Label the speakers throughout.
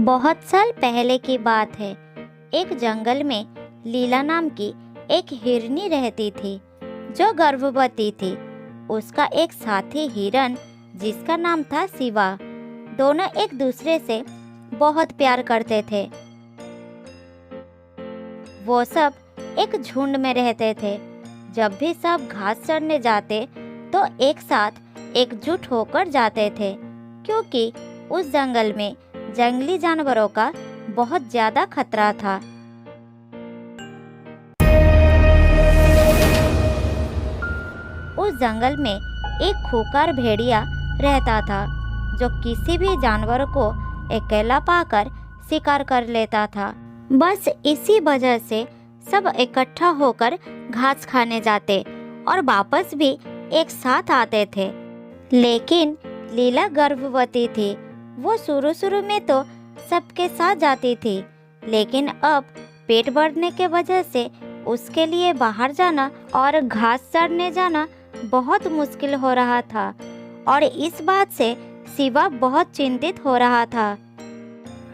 Speaker 1: बहुत साल पहले की बात है। एक जंगल में लीला नाम की एक हिरनी रहती थी जो गर्भवती थी। उसका एक साथी हिरन जिसका नाम था शिवा। दोनों एक दूसरे से बहुत प्यार करते थे। वो सब एक झुंड में रहते थे। जब भी सब घास चरने जाते तो एक साथ एकजुट होकर जाते थे, क्योंकि उस जंगल में जंगली जानवरों का बहुत ज्यादा खतरा था। उस जंगल में एक खूंखार भेड़िया रहता था जो किसी भी जानवर को अकेला पाकर शिकार कर लेता था। बस इसी वजह से सब इकट्ठा होकर घास खाने जाते और वापस भी एक साथ आते थे। लेकिन लीला गर्भवती थी। वो शुरू में तो सबके साथ जाती थी, लेकिन अब पेट बढ़ने के वजह से उसके लिए बाहर जाना और घास चरने जाना बहुत मुश्किल हो रहा था। और इस बात से शिवा बहुत चिंतित हो रहा था।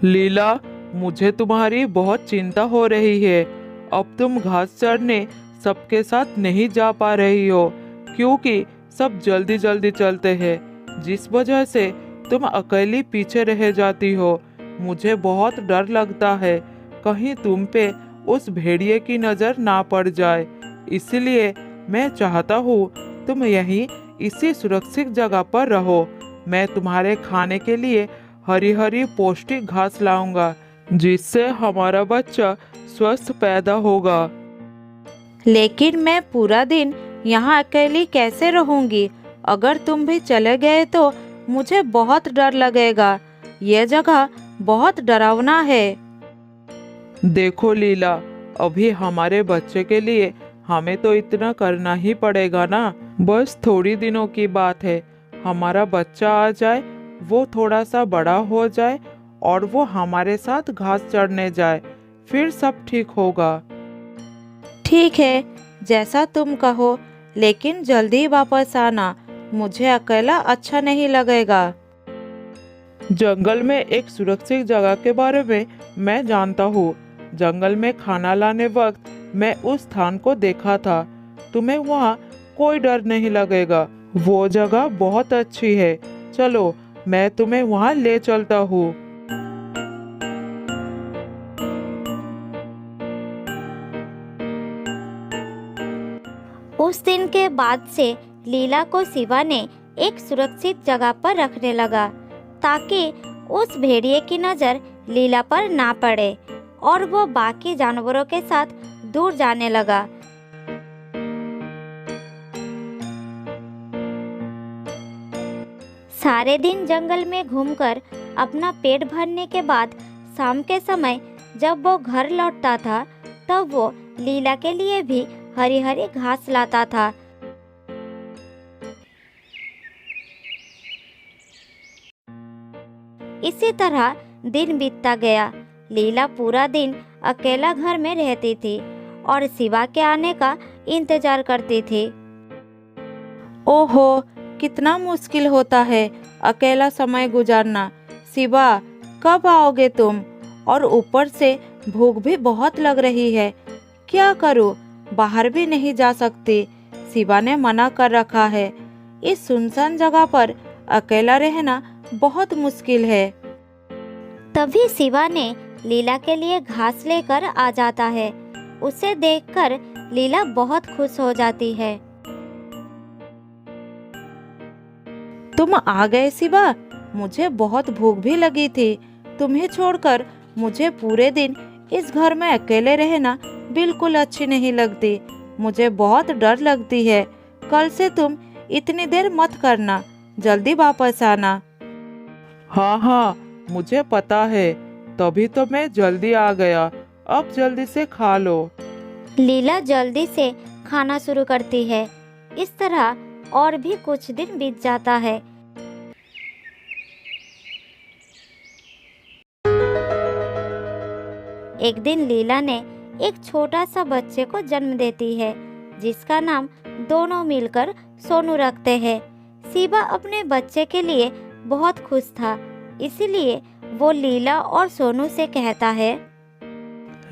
Speaker 2: लीला, मुझे तुम्हारी बहुत चिंता हो रही है। अब तुम घास चरने सबके साथ नहीं जा पा रही हो, क्योंकि सब जल्दी जल्दी चलते हैं, जिस वजह से तुम अकेली पीछे रह जाती हो। मुझे बहुत डर लगता है कहीं तुम पे उस भेड़िए की नज़र ना पड़ जाए। इसलिए मैं चाहता हूँ तुम यहीं इसी सुरक्षित जगह पर रहो। मैं तुम्हारे खाने के लिए हरी हरी पौष्टिक घास लाऊंगा, जिससे हमारा बच्चा स्वस्थ पैदा होगा।
Speaker 3: लेकिन मैं पूरा दिन यहाँ अकेली कैसे रहूँगी? अगर तुम भी चले गए तो मुझे बहुत डर लगेगा। यह जगह बहुत डरावना है।
Speaker 2: देखो लीला, अभी हमारे बच्चे के लिए हमें तो इतना करना ही पड़ेगा ना। बस थोड़ी दिनों की बात है, हमारा बच्चा आ जाए, वो थोड़ा सा बड़ा हो जाए और वो हमारे साथ घास चरने जाए, फिर सब ठीक होगा।
Speaker 3: ठीक है, जैसा तुम कहो, लेकिन जल्दी वापस आना। मुझे अकेला अच्छा नहीं लगेगा।
Speaker 2: जंगल में एक सुरक्षित जगह के बारे में मैं जानता हूँ। जंगल में खाना लाने वक्त मैं उस स्थान को देखा था। तुम्हें वहाँ कोई डर नहीं लगेगा। वो जगह बहुत अच्छी है। चलो, मैं तुम्हें वहाँ ले चलता हूँ।
Speaker 1: उस दिन के बाद से लीला को शिवा ने एक सुरक्षित जगह पर रखने लगा, ताकि उस भेड़िए की नज़र लीला पर ना पड़े और वो बाकी जानवरों के साथ दूर जाने लगा। सारे दिन जंगल में घूमकर अपना पेट भरने के बाद शाम के समय जब वो घर लौटता था, तब वो लीला के लिए भी हरी हरी घास लाता था। इसी तरह दिन बीतता गया। लीला पूरा दिन अकेला घर में रहती थी और शिवा के आने का इंतजार करती थी।
Speaker 3: ओहो, कितना मुश्किल होता है अकेला समय गुजारना। शिवा, कब आओगे तुम? और ऊपर से भूख भी बहुत लग रही है। क्या करूं? बाहर भी नहीं जा सकती। शिवा ने मना कर रखा है। इस सुनसान जगह पर अकेला रहना बहुत मुश्किल है।
Speaker 1: तभी शिवा ने लीला के लिए घास लेकर आ जाता है। उसे देखकर लीला बहुत खुश हो जाती है।
Speaker 3: तुम आ गए शिवा। मुझे बहुत भूख भी लगी थी। तुम्हें छोड़कर मुझे पूरे दिन इस घर में अकेले रहना बिल्कुल अच्छी नहीं लगती। मुझे बहुत डर लगती है। कल से तुम इतनी देर मत करना, जल्दी वापस आना।
Speaker 2: हाँ हाँ, मुझे पता है, तभी तो मैं जल्दी आ गया। अब जल्दी से खा लो।
Speaker 1: लीला जल्दी से खाना शुरू करती है। इस तरह और भी कुछ दिन बीत जाता है। एक दिन लीला ने एक छोटा सा बच्चे को जन्म देती है, जिसका नाम दोनों मिलकर सोनू रखते हैं। शिवा अपने बच्चे के लिए बहुत खुश था, इसीलिए वो लीला और सोनू से कहता है,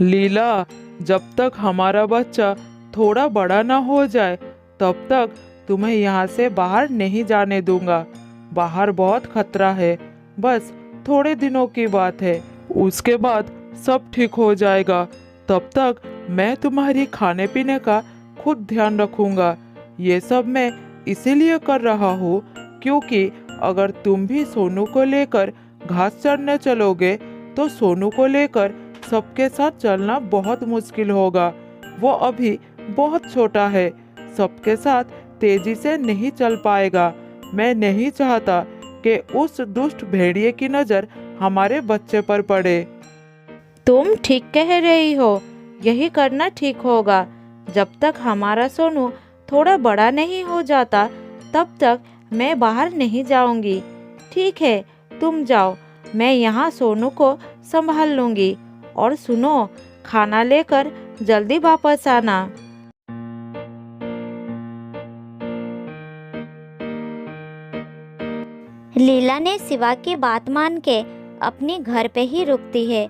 Speaker 2: लीला, जब तक हमारा बच्चा थोड़ा बड़ा ना हो जाए तब तक तुम्हें यहाँ से बाहर नहीं जाने दूंगा। बाहर बहुत खतरा है, बस थोड़े दिनों की बात है, उसके बाद सब ठीक हो जाएगा। तब तक मैं तुम्हारी खाने पीने का खुद ध्यान रखूंगा। ये सब मैं इसीलिए कर रहा हूँ क्योंकि अगर तुम भी सोनू को लेकर घास चरने चलोगे तो सोनू को लेकर सबके साथ चलना बहुत मुश्किल होगा। वो अभी बहुत छोटा है, सबके साथ तेजी से नहीं चल पाएगा। मैं नहीं चाहता कि उस दुष्ट भेड़िए की नज़र हमारे बच्चे पर पड़े।
Speaker 3: तुम ठीक कह रही हो, यही करना ठीक होगा। जब तक हमारा सोनू थोड़ा बड़ा नहीं हो जाता तब तक मैं बाहर नहीं जाऊंगी। ठीक है, तुम जाओ, मैं यहाँ सोनू को संभाल लूंगी। और सुनो, खाना लेकर जल्दी वापस आना।
Speaker 1: लीला ने शिवा की बात मान के अपने घर पे ही रुकती है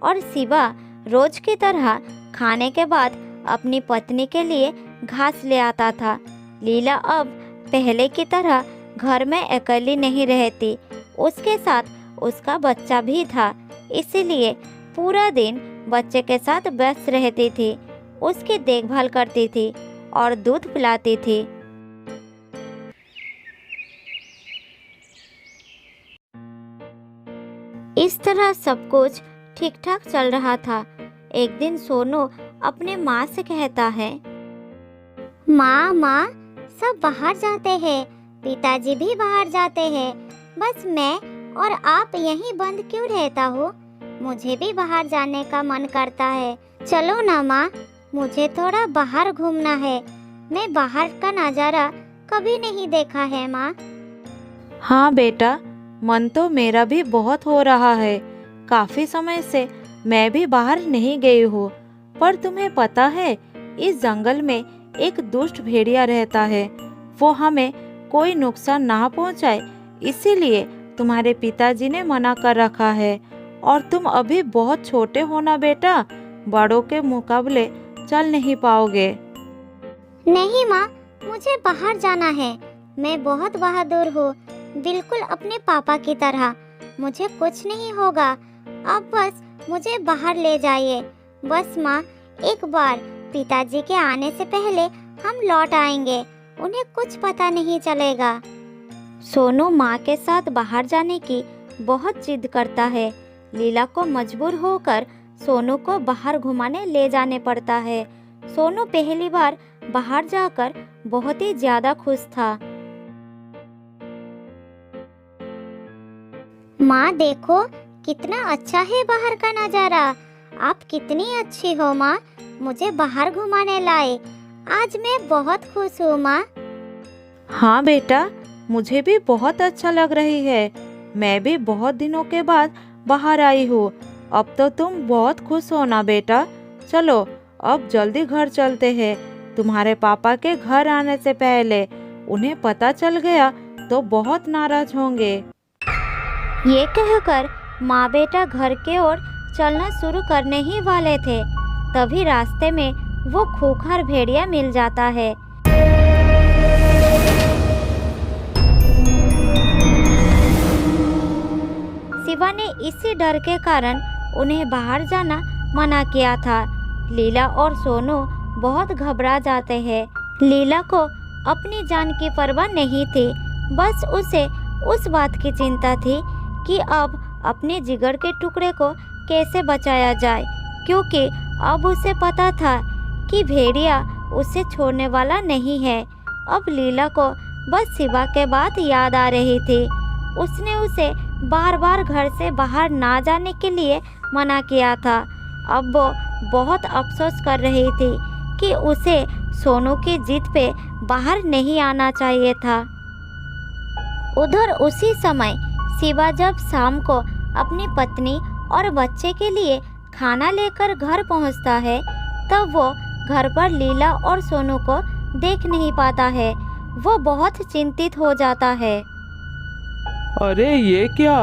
Speaker 1: और शिवा रोज की तरह खाने के बाद अपनी पत्नी के लिए घास ले आता था। लीला अब पहले की तरह घर में अकेली नहीं रहती, उसके साथ उसका बच्चा भी था, इसीलिए पूरा दिन बच्चे के साथ व्यस्त रहती थी, उसकी देखभाल करती थी और दूध पिलाती थी। इस तरह सब कुछ ठीक ठाक चल रहा था। एक दिन सोनू अपने माँ से कहता है, माँ, सब बाहर जाते हैं, पिताजी भी बाहर जाते हैं, बस मैं और आप यहीं बंद क्यों रहता हो? मुझे भी बाहर जाने का मन करता है। चलो ना माँ, मुझे थोड़ा बाहर घूमना है। मैं बाहर का नज़ारा कभी नहीं देखा है माँ।
Speaker 3: हाँ बेटा, मन तो मेरा भी बहुत हो रहा है। काफी समय से मैं भी बाहर नहीं गई हूँ। पर तुम्हें पता है, इस जंगल में एक दुष्ट भेड़िया रहता है। वो हमें कोई नुकसान ना पहुँचाए, इसीलिए तुम्हारे पिताजी ने मना कर रखा है। और तुम अभी बहुत छोटे हो ना बेटा, बड़ों के मुकाबले चल नहीं पाओगे।
Speaker 1: नहीं माँ, मुझे बाहर जाना है। मैं बहुत बहादुर हूँ, बिल्कुल अपने पापा की तरह। मुझे कुछ नहीं होगा, अब बस मुझे बाहर ले जाइए। बस माँ, एक बार पिताजी के आने से पहले हम लौट आएंगे, उन्हें कुछ पता नहीं चलेगा। सोनू माँ के साथ बाहर जाने की बहुत जिद करता है। लीला को मजबूर होकर सोनू को बाहर घुमाने ले जाने पड़ता है। सोनू पहली बार बाहर जाकर बहुत ही ज्यादा खुश था। माँ देखो, कितना अच्छा है बाहर का नज़ारा। आप कितनी अच्छी हो माँ, मुझे बाहर घुमाने लाए। आज मैं बहुत खुश हूँ माँ।
Speaker 3: हाँ बेटा, मुझे भी बहुत अच्छा लग रही है। मैं भी बहुत दिनों के बाद बाहर आई हूँ। अब तो तुम बहुत खुश हो ना बेटा। चलो अब जल्दी घर चलते हैं। तुम्हारे पापा के घर आने से पहले उन्हें पता चल गया तो बहुत नाराज होंगे।
Speaker 1: ये कहकर माँ बेटा घर के ओर चलना शुरू करने ही वाले थे, तभी रास्ते में वो खूंखार भेड़िया मिल जाता है। शिवा ने इसी डर के कारण उन्हें बाहर जाना मना किया था। लीला और सोनू बहुत घबरा जाते हैं। लीला को अपनी जान की परवाह नहीं थी, बस उसे उस बात की चिंता थी कि अब अपने जिगर के टुकड़े को कैसे बचाया जाए, क्योंकि अब उसे पता था कि भेड़िया उसे छोड़ने वाला नहीं है। अब लीला को बस शिवा के बात याद आ रही थी। उसने उसे बार बार घर से बाहर ना जाने के लिए मना किया था। अब वो बहुत अफसोस कर रही थी कि उसे सोनू की जिद पे बाहर नहीं आना चाहिए था। उधर उसी समय शिवा जब शाम को अपनी पत्नी और बच्चे के लिए खाना लेकर घर पहुंचता है, तब वो घर पर लीला और सोनू को देख नहीं पाता है। वो बहुत चिंतित हो जाता है।
Speaker 2: अरे ये क्या,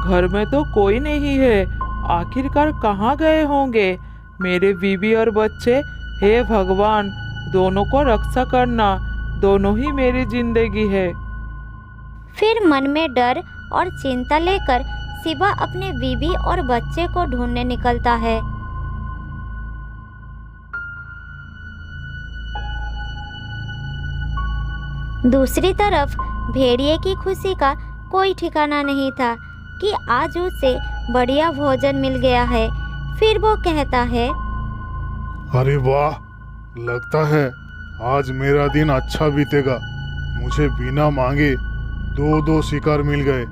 Speaker 2: घर में तो कोई नहीं है। आखिरकार कहाँ गए होंगे मेरे बीवी और बच्चे। हे भगवान, दोनों को रक्षा करना, दोनों ही मेरी जिंदगी है।
Speaker 1: फिर मन में डर और चिंता लेकर शिवा अपने बीवी और बच्चे को ढूंढने निकलता है। दूसरी तरफ भेड़िए की खुशी का कोई ठिकाना नहीं था कि आज उसे बढ़िया भोजन मिल गया है। फिर वो कहता है,
Speaker 4: अरे वाह, लगता है आज मेरा दिन अच्छा बीतेगा। मुझे बिना मांगे दो शिकार मिल गए।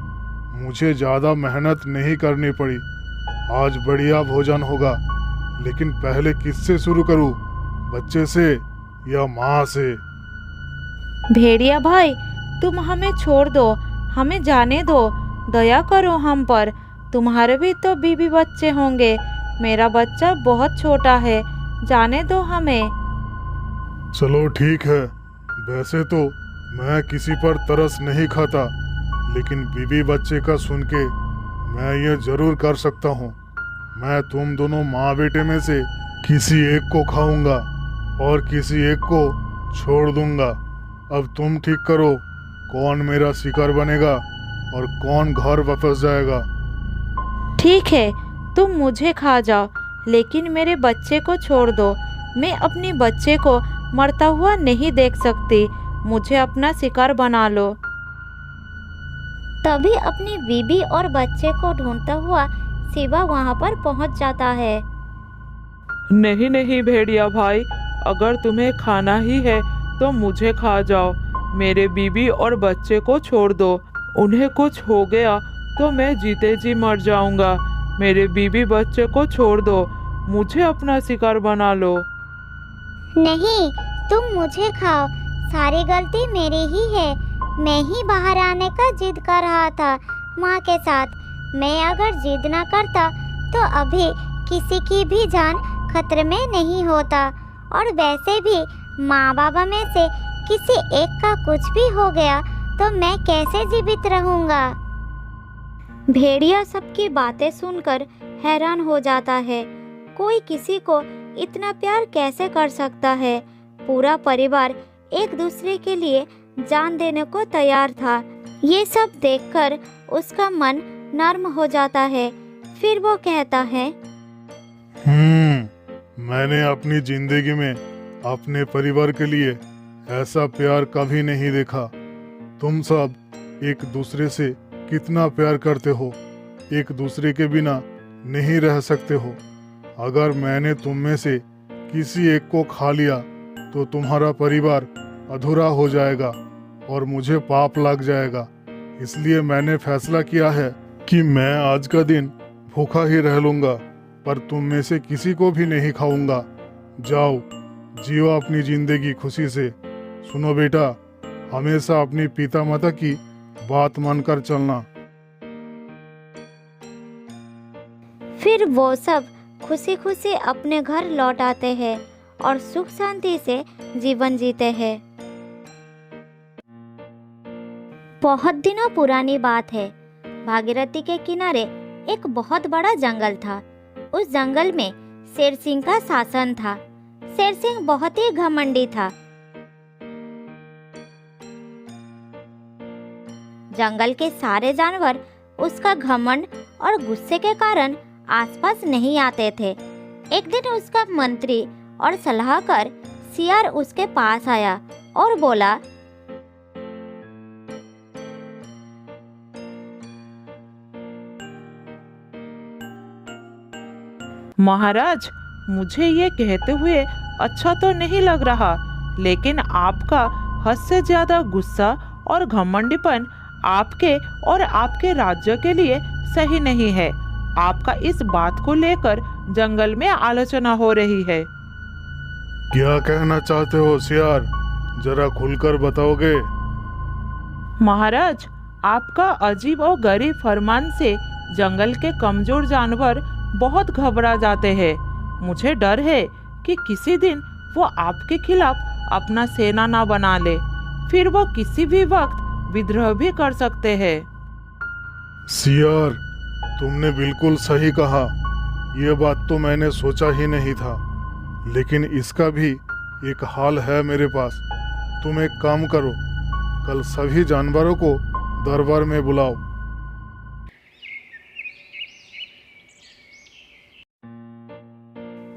Speaker 4: मुझे ज़्यादा मेहनत नहीं करनी पड़ी। आज बढ़िया भोजन होगा। लेकिन पहले किससे शुरू करूं, बच्चे से या माँ से?
Speaker 3: भेड़िया भाई, तुम हमें छोड़ दो, हमें जाने दो। दया करो हम पर। तुम्हारे भी तो बीवी बच्चे होंगे। मेरा बच्चा बहुत छोटा है, जाने दो हमें।
Speaker 4: चलो ठीक है। वैसे तो मैं किसी पर तरस नहीं खाता, लेकिन बीवी बच्चे का सुन के मैं ये जरूर कर सकता हूँ। मैं तुम दोनों माँ बेटे में से किसी एक को खाऊंगा और किसी एक को छोड़ दूंगा। अब तुम ठीक करो, कौन मेरा शिकार बनेगा और कौन घर वापस जाएगा।
Speaker 3: ठीक है, तुम मुझे खा जाओ, लेकिन मेरे बच्चे को छोड़ दो। मैं अपने बच्चे को मरता हुआ नहीं देख सकती। मुझे अपना शिकार बना लो।
Speaker 1: तभी अपनी बीवी और बच्चे को ढूंढता हुआ शिवा वहां पर पहुंच जाता है।
Speaker 2: नहीं नहीं भेड़िया भाई, अगर तुम्हें खाना ही है तो मुझे खा जाओ। मेरे बीवी और बच्चे को छोड़ दो। उन्हें कुछ हो गया तो मैं जीते जी मर जाऊंगा। मेरे बीवी बच्चे को छोड़ दो, मुझे अपना शिकार बना लो।
Speaker 5: नहीं, तुम मुझे खाओ। सारी गलती मेरी ही है। मैं ही बाहर आने का जिद कर रहा था माँ के साथ। मैं अगर जिद ना करता तो अभी किसी की भी जान खतरे में नहीं होता। और वैसे भी माँ बाबा में से किसी एक का कुछ भी हो गया तो मैं कैसे जीवित रहूँगा।
Speaker 1: भेड़िया सबकी बातें सुनकर हैरान हो जाता है। कोई किसी को इतना प्यार कैसे कर सकता है। पूरा परिवार एक दूसरे के लिए जान देने को तैयार था। ये सब देखकर उसका मन नर्म हो जाता है। फिर वो कहता है,
Speaker 4: मैंने अपनी जिंदगी में अपने परिवार के लिए ऐसा प्यार कभी नहीं देखा। तुम सब एक दूसरे से कितना प्यार करते हो। एक दूसरे के बिना नहीं रह सकते हो। अगर मैंने तुम में से किसी एक को खा लिया तो तुम्हारा परिवार अधूरा हो जाएगा और मुझे पाप लग जाएगा। इसलिए मैंने फैसला किया है कि मैं आज का दिन भूखा ही रह लूंगा, पर तुम में से किसी को भी नहीं खाऊंगा। जाओ, जियो अपनी जिंदगी खुशी से। सुनो बेटा, हमेशा अपनी पिता माता की बात मानकर चलना।
Speaker 1: फिर वो सब खुशी खुशी अपने घर लौट आते हैं और सुख शांति से जीवन जीते हैं। बहुत दिनों पुरानी बात है। भागीरथी के किनारे एक बहुत बड़ा जंगल था। उस जंगल में शेर सिंह का शासन था। शेर सिंह बहुत ही घमंडी था। जंगल के सारे जानवर उसका घमंड और गुस्से के कारण आसपास नहीं आते थे। एक दिन उसका मंत्री और सलाहकार सियार उसके पास आया और बोला,
Speaker 2: महाराज, मुझे ये कहते हुए अच्छा तो नहीं लग रहा, लेकिन आपका हद से ज्यादा गुस्सा और घमंडीपन आपके और आपके राज्य के लिए सही नहीं है। आपका इस बात को लेकर जंगल में आलोचना हो रही है।
Speaker 4: क्या कहना चाहते हो सियार? जरा खुलकर बताओगे?
Speaker 2: महाराज, आपका अजीब और गरीब फरमान से जंगल के कमजोर जानवर बहुत घबरा जाते हैं। मुझे डर है कि किसी दिन वो आपके खिलाफ अपना सेना ना बना ले, फिर वो किसी भी वक्त विद्रोह भी कर सकते हैं।
Speaker 4: सियार, तुमने बिल्कुल सही कहा। यह बात तो मैंने सोचा ही नहीं था, लेकिन इसका भी एक हाल है मेरे पास। तुम एक काम करो, कल सभी जानवरों को दरबार में बुलाओ।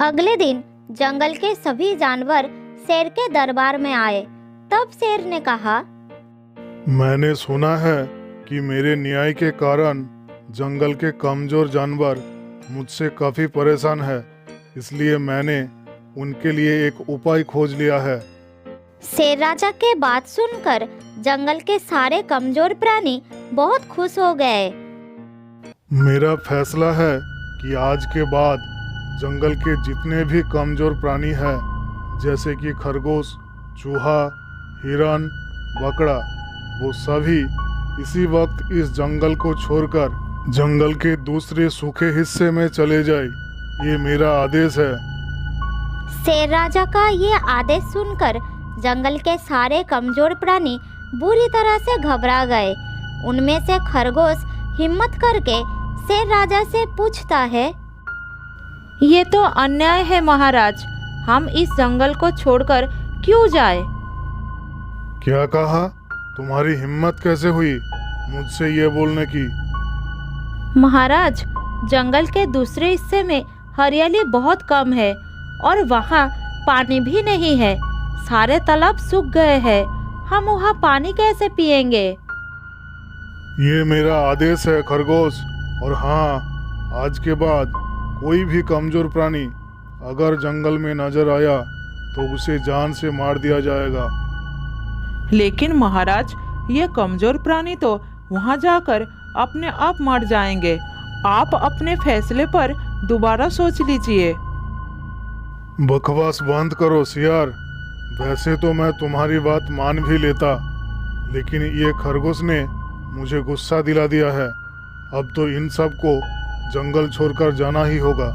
Speaker 1: अगले दिन जंगल के सभी जानवर शेर के दरबार में आए। तब शेर ने कहा,
Speaker 4: मैंने सुना है कि मेरे न्याय के कारण जंगल के कमजोर जानवर मुझसे काफी परेशान है, इसलिए मैंने उनके लिए एक उपाय खोज लिया है।
Speaker 1: शेर राजा के बात सुनकर जंगल के सारे कमजोर प्राणी बहुत खुश हो गए।
Speaker 4: मेरा फैसला है कि आज के बाद जंगल के जितने भी कमजोर प्राणी हैं, जैसे कि खरगोश, चूहा, हिरन, बकरा, वो सभी इसी वक्त इस जंगल को छोड़कर जंगल के दूसरे सूखे हिस्से में चले जाए। ये मेरा आदेश है।
Speaker 1: शेर राजा का ये आदेश सुनकर जंगल के सारे कमजोर प्राणी बुरी तरह से घबरा गए। उनमें से खरगोश हिम्मत करके शेर राजा से पूछता है,
Speaker 3: ये तो अन्याय है महाराज, हम इस जंगल को छोड़कर क्यों जाए?
Speaker 4: क्या कहा? तुम्हारी हिम्मत कैसे हुई मुझसे ये बोलने की?
Speaker 3: महाराज, जंगल के दूसरे हिस्से में हरियाली बहुत कम है और वहाँ पानी भी नहीं है। सारे तालाब सूख गए हैं, हम वहाँ पानी कैसे पिएंगे?
Speaker 4: ये मेरा आदेश है खरगोश। और हाँ, आज के बाद कोई भी कमजोर प्राणी अगर जंगल में नजर आया तो उसे जान से मार दिया जाएगा।
Speaker 2: लेकिन महाराज, ये कमजोर प्राणी तो वहाँ जाकर अपने आप मर जाएंगे। आप अपने फैसले पर दोबारा सोच लीजिए।
Speaker 4: बकवास बंद करो सियार। वैसे तो मैं तुम्हारी बात मान भी लेता, लेकिन ये खरगोश ने मुझे गुस्सा दिला दिया है। अब तो इन सब को जंगल छोड़कर जाना ही होगा।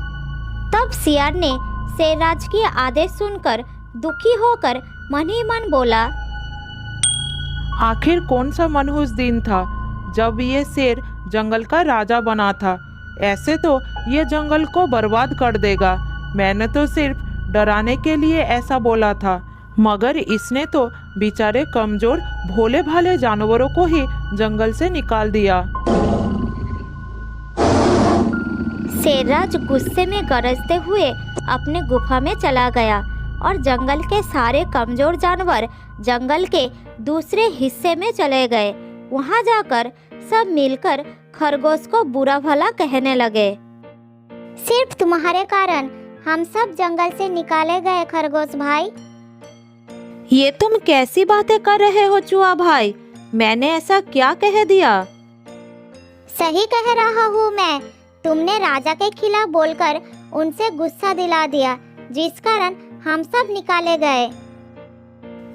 Speaker 1: तब सियार ने शेरराज की आदेश सुनकर दुखी होकर मन ही मन बोला,
Speaker 2: आखिर कौन सा मनहूस दिन था जब ये शेर जंगल का राजा बना था। ऐसे तो ये जंगल को बर्बाद कर देगा। मैंने तो सिर्फ डराने के लिए ऐसा बोला था, मगर इसने तो बेचारे कमजोर भोले भाले जानवरों को ही जंगल से निकाल दिया।
Speaker 1: शेरराज गुस्से में गरजते हुए अपने गुफा में चला गया और जंगल के सारे कमजोर जानवर जंगल के दूसरे हिस्से में चले गए। वहां जाकर सब मिलकर खरगोश को बुरा भला कहने लगे।
Speaker 5: सिर्फ तुम्हारे कारण हम सब जंगल से निकाले गए खरगोश भाई।
Speaker 3: ये तुम कैसी बातें कर रहे हो चूहा भाई? मैंने ऐसा क्या कह दिया?
Speaker 5: सही कह रहा हूँ मैं। तुमने राजा के खिलाफ बोलकर उनसे गुस्सा दिला दिया, जिस कारण हम सब निकाले गए।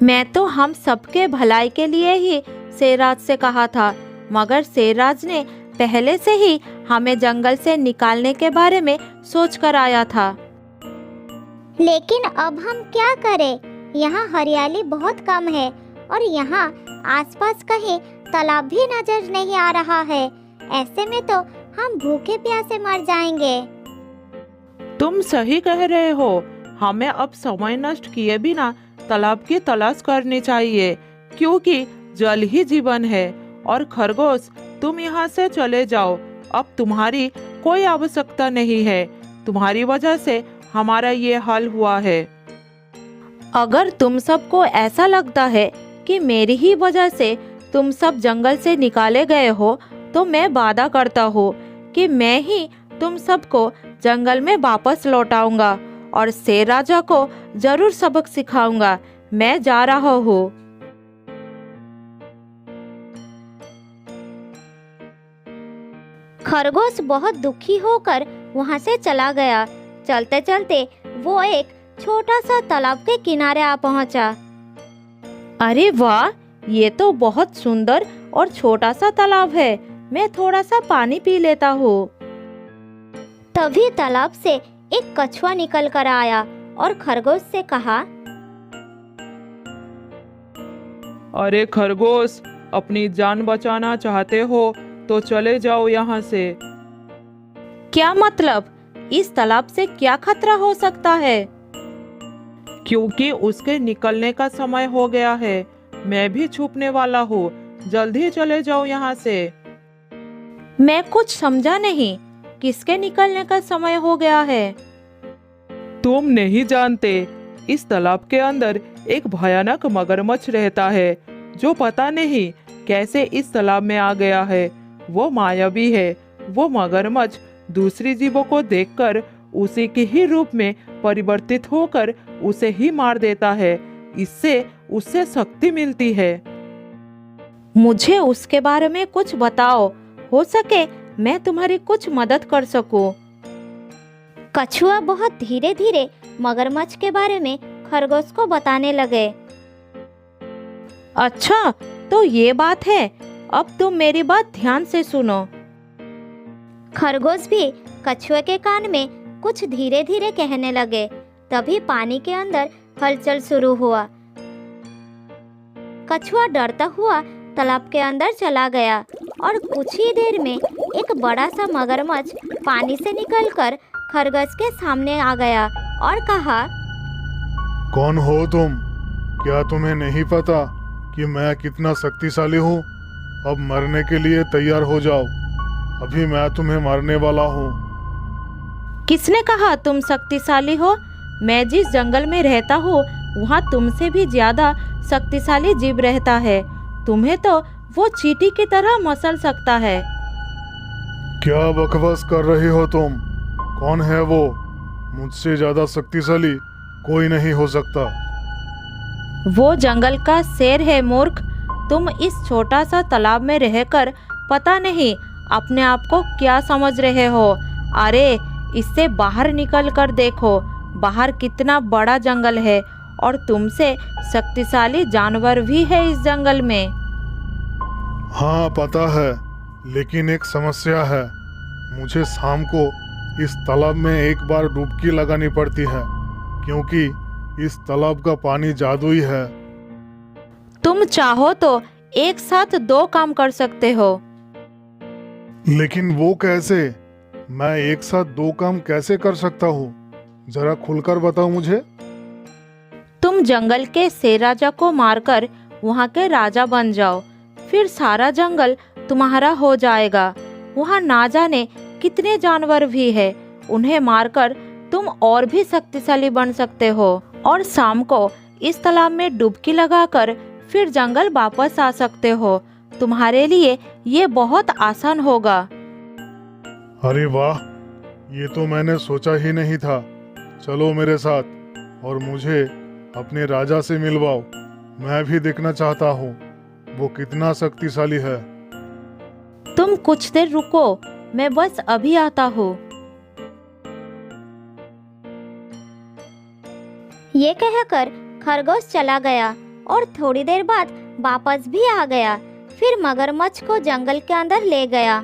Speaker 3: मैं तो हम सबके भलाई के लिए ही शेरराज से कहा था, मगर शेरराज ने पहले से ही हमें जंगल से निकालने के बारे में सोच कर आया था।
Speaker 5: लेकिन अब हम क्या करें? यहाँ हरियाली बहुत कम है और यहाँ आसपास कहीं तालाब भी नजर नहीं आ रहा है। ऐसे में तो हम भूखे प्यासे मर जाएंगे।
Speaker 2: तुम सही कह रहे हो। हमें अब समय नष्ट किए बिना तालाब की तलाश करनी चाहिए, क्योंकि जल ही जीवन है। और खरगोश, तुम यहाँ से चले जाओ। अब तुम्हारी कोई आवश्यकता नहीं है। तुम्हारी वजह से हमारा ये हाल हुआ है।
Speaker 3: अगर तुम सबको ऐसा लगता है कि मेरी ही वजह से तुम सब जंगल से निकाले गए हो, तो मैं वादा करता हूँ कि मैं ही तुम सबको जंगल में वापस लौटाऊंगा और शेर राजा को जरूर सबक सिखाऊंगा। मैं जा रहा हूँ।
Speaker 1: खरगोश बहुत दुखी होकर वहां से चला गया। चलते चलते वो एक छोटा सा तालाब के किनारे आ पहुंचा।
Speaker 3: अरे वाह, ये तो बहुत सुंदर और छोटा सा तालाब है। मैं थोड़ा सा पानी पी लेता हूँ।
Speaker 1: तभी तालाब से एक कछुआ निकल कर आया और खरगोश से कहा,
Speaker 2: अरे खरगोश, अपनी जान बचाना चाहते हो तो चले जाओ यहाँ से।
Speaker 3: क्या मतलब? इस तालाब से क्या खतरा हो सकता है?
Speaker 2: क्योंकि उसके निकलने का समय हो गया है। मैं भी छुपने वाला हूँ, जल्दी चले जाओ यहाँ से।
Speaker 3: मैं कुछ समझा नहीं, किसके निकलने का समय हो गया है?
Speaker 2: तुम नहीं जानते, इस तालाब के अंदर एक भयानक मगरमच्छ रहता है जो पता नहीं कैसे इस तालाब में आ गया है। वो मायावी है। वो मगरमच्छ दूसरी जीवों को देखकर उसी के ही रूप में परिवर्तित होकर उसे ही मार देता है। इससे उससे शक्ति मिलती है।
Speaker 3: मुझे उसके बारे में कुछ बताओ, हो सके मैं तुम्हारी कुछ मदद कर सकूं।
Speaker 1: कछुआ बहुत धीरे धीरे मगरमच्छ के बारे में खरगोश को बताने लगे।
Speaker 3: अच्छा, तो ये बात है। अब तुम मेरी बात ध्यान से सुनो।
Speaker 1: खरगोश भी कछुए के कान में कुछ धीरे धीरे कहने लगे। तभी पानी के अंदर हलचल शुरू हुआ। कछुआ डरता हुआ तालाब के अंदर चला गया और कुछ ही देर में एक बड़ा सा मगरमच्छ पानी से निकलकर खरगोश के सामने आ गया और कहा,
Speaker 4: कौन हो तुम? क्या तुम्हें नहीं पता कि मैं कितना शक्तिशाली हूँ? अब मरने के लिए तैयार हो जाओ, अभी मैं तुम्हें मारने वाला हूँ।
Speaker 3: किसने कहा तुम शक्तिशाली हो? मैं जिस जंगल में रहता हूँ वहाँ तुमसे भी ज्यादा शक्तिशाली जीव रहता है। तुम्हें तो वो चींटी की तरह मसल सकता है।
Speaker 4: क्या बकवास कर रही हो तुम? कौन है वो? मुझसे ज्यादा शक्तिशाली कोई नहीं हो सकता।
Speaker 3: वो जंगल का शेर है मूर्ख। तुम इस छोटा सा तालाब में रहकर पता नहीं अपने आप को क्या समझ रहे हो। अरे इससे बाहर निकल कर देखो, बाहर कितना बड़ा जंगल है और तुमसे शक्तिशाली जानवर भी है इस जंगल में।
Speaker 4: हाँ पता है, लेकिन एक समस्या है। मुझे शाम को इस तालाब में एक बार डुबकी लगानी पड़ती है, क्योंकि इस तालाब का पानी जादुई है।
Speaker 3: तुम चाहो तो एक साथ 2 काम कर सकते हो।
Speaker 4: लेकिन वो कैसे? मैं एक साथ 2 काम कैसे कर सकता हूँ? जरा खुलकर बताओ मुझे।
Speaker 3: तुम जंगल के शेर राजा को मारकर वहाँ के राजा बन जाओ, फिर सारा जंगल तुम्हारा हो जाएगा। वहाँ ना जाने कितने जानवर भी है, उन्हें मारकर तुम और भी शक्तिशाली बन सकते हो और शाम को इस तालाब में डुबकी लगाकर फिर जंगल वापस आ सकते हो। तुम्हारे लिए ये बहुत आसान होगा।
Speaker 4: अरे वाह, ये तो मैंने सोचा ही नहीं था। चलो मेरे साथ और मुझे अपने राजा से मिलवाओ। मैं भी देखना चाहता हूँ वो कितना शक्तिशाली है।
Speaker 3: तुम कुछ देर रुको, मैं बस अभी आता हूँ।
Speaker 1: ये कहकर खरगोश चला गया और थोड़ी देर बाद वापस भी आ गया। फिर मगरमच्छ को जंगल के अंदर ले गया।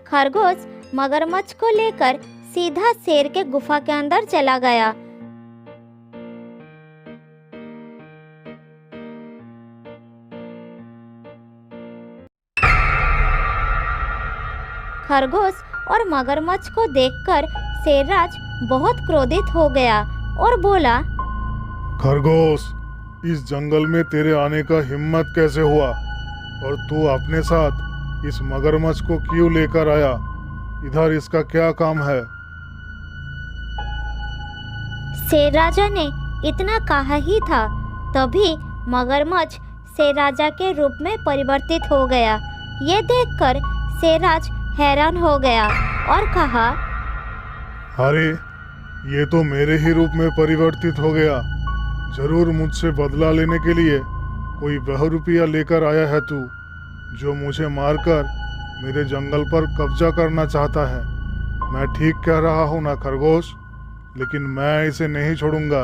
Speaker 1: खरगोश मगरमच्छ को लेकर सीधा शेर के गुफा के अंदर चला गया। खरगोश और मगरमच्छ को देखकर शेरराज बहुत क्रोधित हो गया और बोला,
Speaker 4: खरगोश, इस जंगल में तेरे आने का हिम्मत कैसे हुआ? और तू अपने साथ इस मगरमच्छ को क्यों लेकर आया? इधर इसका क्या काम है?
Speaker 1: शेर राजा ने इतना कहा ही था, तभी मगरमच्छ शेर राजा के रूप में परिवर्तित हो गया। ये देखकर शेरराज हैरान हो गया और कहा,
Speaker 4: अरे ये तो मेरे ही रूप में परिवर्तित हो गया। जरूर मुझसे बदला लेने के लिए कोई बहुरूपिया लेकर आया है तू, जो मुझे मारकर मेरे जंगल पर कब्जा करना चाहता है। मैं ठीक कह रहा हूँ ना खरगोश? लेकिन मैं इसे नहीं छोड़ूंगा।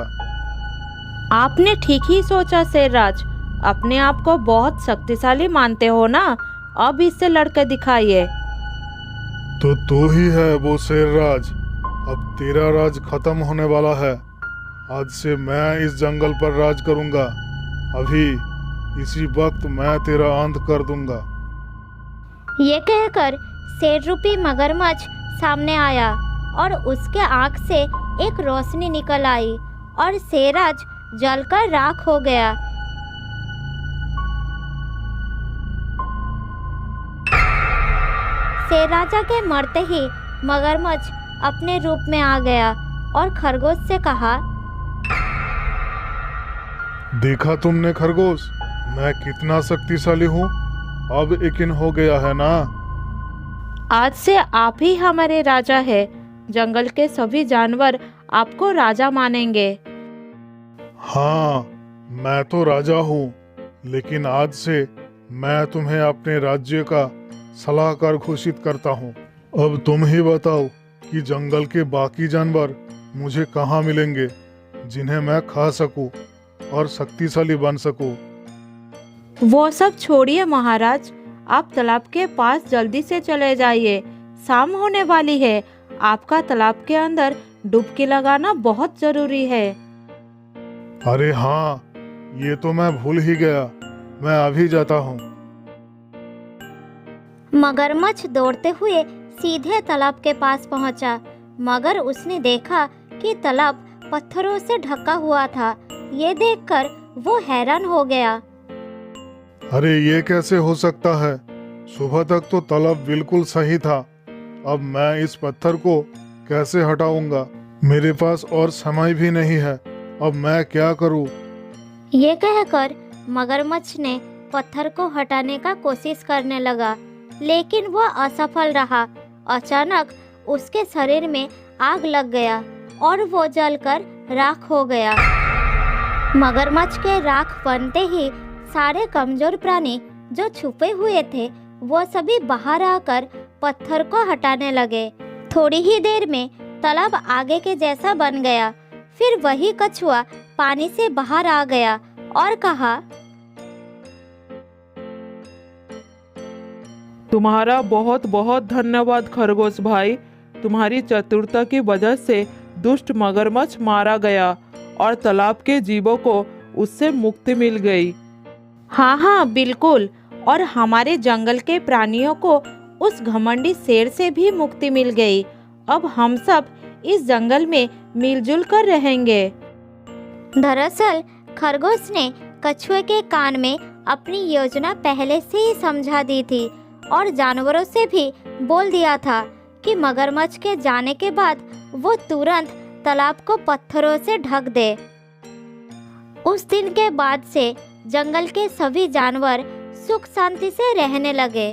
Speaker 3: आपने ठीक ही सोचा शेरराज। अपने आप को बहुत शक्तिशाली मानते हो ना? अब इससे लड़के दिखाइए।
Speaker 4: तो तू ही है वो शेरराज। अब तेरा राज खत्म होने वाला है। आज से मैं इस जंगल पर राज करूंगा। अभी इसी वक्त मैं तेरा अंत कर दूंगा।
Speaker 1: ये कहकर शेर रूपी मगरमच्छ सामने आया और उसके आँख से एक रोशनी निकल आई और शेराज जलकर राख हो गया। शेर राजा के मरते ही मगरमच्छ अपने रूप में आ गया और खरगोश से कहा,
Speaker 4: देखा तुमने खरगोश, मैं कितना शक्तिशाली हूँ। अब यकीन हो गया है ना?
Speaker 3: आज से आप ही हमारे राजा है। जंगल के सभी जानवर आपको राजा मानेंगे।
Speaker 4: हाँ, मैं तो राजा हूँ, लेकिन आज से मैं तुम्हें अपने राज्य का सलाहकार घोषित करता हूँ। अब तुम ही बताओ कि जंगल के बाकी जानवर मुझे कहाँ मिलेंगे, जिन्हें मैं खा सकूं और शक्तिशाली बन सकूं।
Speaker 3: वो सब छोड़िए महाराज, आप तालाब के पास जल्दी से चले जाइए। शाम होने वाली है। आपका तालाब के अंदर डुबकी लगाना बहुत जरूरी है।
Speaker 4: अरे हाँ, ये तो मैं भूल ही गया। मैं अभी जाता हूँ।
Speaker 1: मगरमच्छ दौड़ते हुए सीधे तालाब के पास पहुंचा, मगर उसने देखा कि तालाब पत्थरों से ढका हुआ था। ये देखकर वो हैरान हो गया।
Speaker 4: अरे ये कैसे हो सकता है? सुबह तक तो तालाब बिल्कुल सही था। अब मैं इस पत्थर को कैसे हटाऊंगा? मेरे पास और समय भी नहीं है। अब मैं क्या करूं?
Speaker 1: ये कहकर मगरमच्छ ने पत्थर को हटाने का कोशिश करने लगा, लेकिन वह असफल रहा। अचानक उसके शरीर में आग लग गया और वो जलकर राख हो गया। मगरमच्छ के राख बनते ही सारे कमजोर प्राणी जो छुपे हुए थे वो सभी बाहर आकर पत्थर को हटाने लगे। थोड़ी ही देर में तालाब आगे के जैसा बन गया। फिर वही कछुआ पानी से बाहर आ गया और कहा,
Speaker 2: तुम्हारा बहुत बहुत धन्यवाद खरगोश भाई। तुम्हारी चतुरता की वजह से दुष्ट मगरमच्छ मारा गया और तालाब के जीवों को उससे मुक्ति मिल गई।
Speaker 3: हाँ हाँ बिल्कुल, और हमारे जंगल के प्राणियों को उस घमंडी शेर से भी मुक्ति मिल गई। अब हम सब इस जंगल में मिलजुल कर रहेंगे।
Speaker 1: दरअसल खरगोश ने कछुए के कान में अपनी योजना पहले से ही समझा दी थी और जानवरों से भी बोल दिया था कि मगरमच्छ के जाने के बाद वो तुरंत तालाब को पत्थरों से ढक दे। उस दिन के बाद से जंगल के सभी जानवर सुख शांति से रहने लगे।